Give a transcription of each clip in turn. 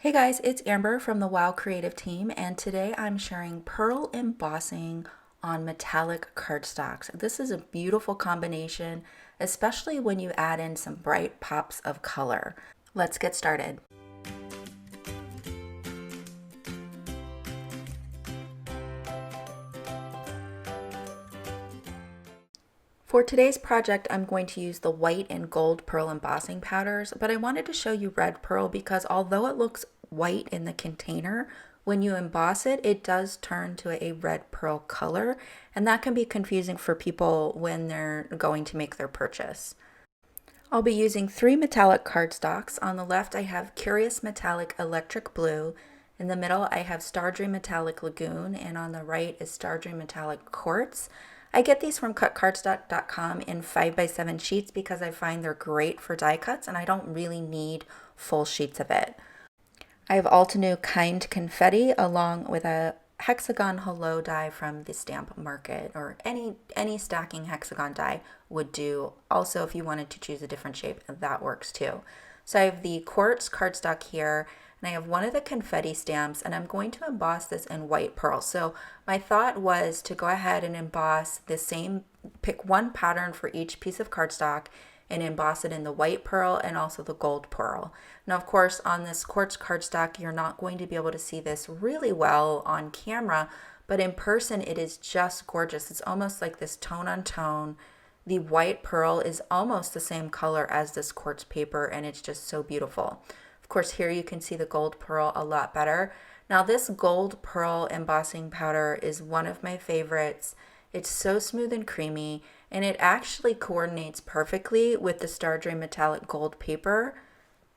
Hey guys, it's Amber from the Wow Creative team, and today I'm sharing pearl embossing on metallic cardstocks. This is a beautiful combination, especially when you add in some bright pops of color. Let's get started. For today's project, I'm going to use the white and gold pearl embossing powders, but I wanted to show you red pearl because although it looks white in the container, when you emboss it, it does turn to a red pearl color, and that can be confusing for people when they're going to make their purchase. I'll be using 3 metallic cardstocks. On the left, I have Curious Metallic Electric Blue. In the middle, I have Stardream Metallic Lagoon, and on the right is Stardream Metallic QUARTZ. I get these from cutcardstock.com in 5x7 sheets because I find they're great for die cuts and I don't really need full sheets of it. I have Altenew Kind Confetti along with a Hexagon Hello Die from the stamp market, or any stacking hexagon die would do. Also, if you wanted to choose a different shape, that works too. So I have the QUARTZ cardstock here, and I have one of the confetti stamps, and I'm going to emboss this in white pearl. So my thought was to go ahead and emboss the same, pick one pattern for each piece of cardstock and emboss it in the white pearl and also the gold pearl. Now, of course, on this QUARTZ cardstock, you're not going to be able to see this really well on camera, but in person, it is just gorgeous. It's almost like this tone on tone. The white pearl is almost the same color as this quartz paper, and it's just so beautiful. Of course, here you can see the gold pearl a lot better. Now, this gold pearl embossing powder is one of my favorites. It's so smooth and creamy, and it actually coordinates perfectly with the Stardream Metallic Gold paper.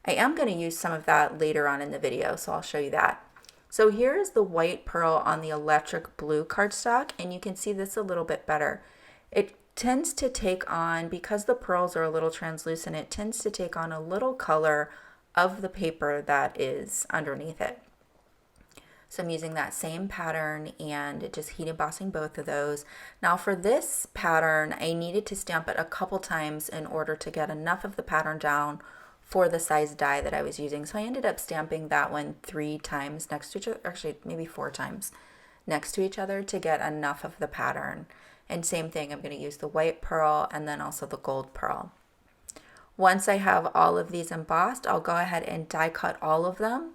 I am going to use some of that later on in the video, so I'll show you that. So here is the white pearl on the electric blue cardstock, and you can see this a little bit better. It tends to take on, because the pearls are a little translucent, it tends to take on a little color of the paper that is underneath it. So I'm using that same pattern and just heat embossing both of those. Now for this pattern, I needed to stamp it a couple times in order to get enough of the pattern down for the size die that I was using. So I ended up stamping that one 3 times next to each other, actually maybe 4 times next to each other to get enough of the pattern. And same thing, I'm going to use the white pearl and then also the gold pearl. Once I have all of these embossed, I'll go ahead and die cut all of them.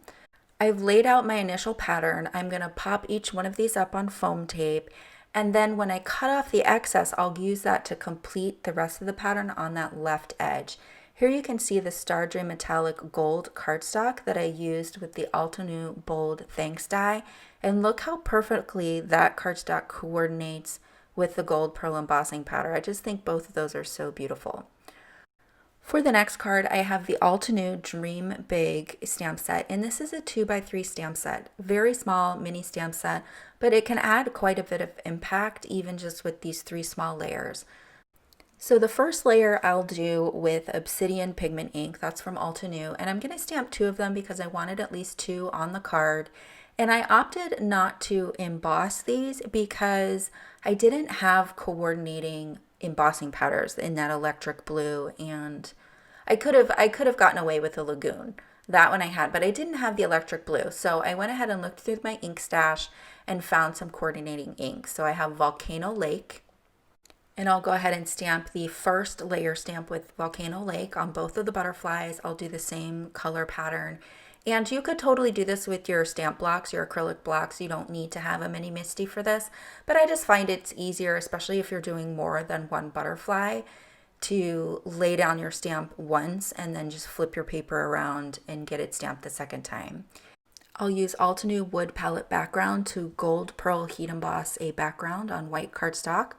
I've laid out my initial pattern. I'm going to pop each one of these up on foam tape, and then when I cut off the excess, I'll use that to complete the rest of the pattern on that left edge. Here you can see the Stardream Metallic Gold cardstock that I used with the Altenew Bold Thanks die, and look how perfectly that cardstock coordinates with the gold pearl embossing powder. I just think both of those are so beautiful. For the next card, I have the Altenew Dream Big stamp set, and this is a 2x3 stamp set. Very small mini stamp set, but it can add quite a bit of impact even just with these 3 small layers. So the first layer I'll do with Obsidian Pigment ink, that's from Altenew, and I'm going to stamp 2 of them because I wanted at least 2 on the card. And I opted not to emboss these because I didn't have coordinating embossing powders in that electric blue, and I could have gotten away with the Lagoon. That one I had, but I didn't have the electric blue. So I went ahead and looked through my ink stash and found some coordinating ink. So I have Volcano Lake, and I'll go ahead and stamp the first layer stamp with Volcano Lake on both of the butterflies. I'll do the same color pattern. And you could totally do this with your stamp blocks, your acrylic blocks. You don't need to have a mini MISTI for this, but I just find it's easier, especially if you're doing more than one butterfly, to lay down your stamp once and then just flip your paper around and get it stamped the second time. I'll use Altenew Wood Palette background to gold pearl heat emboss a background on white cardstock.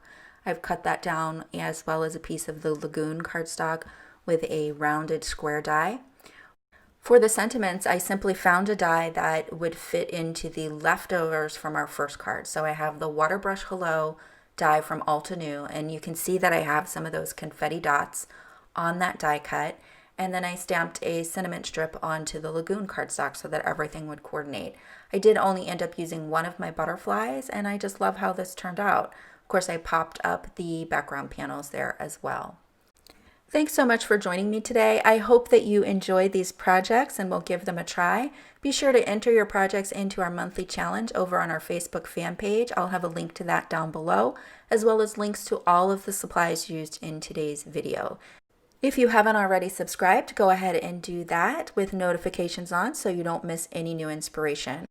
I've cut that down as well as a piece of the Lagoon cardstock with a rounded square die. For the sentiments, I simply found a die that would fit into the leftovers from our first card. So I have the Waterbrush Hello Die from Altenew, and you can see that I have some of those confetti dots on that die cut. And then I stamped a sentiment strip onto the Lagoon cardstock so that everything would coordinate. I did only end up using one of my butterflies, and I just love how this turned out. Of course, I popped up the background panels there as well. Thanks so much for joining me today. I hope that you enjoyed these projects and will give them a try. Be sure to enter your projects into our monthly challenge over on our Facebook fan page. I'll have a link to that down below, as well as links to all of the supplies used in today's video. If you haven't already subscribed, go ahead and do that with notifications on so you don't miss any new inspiration.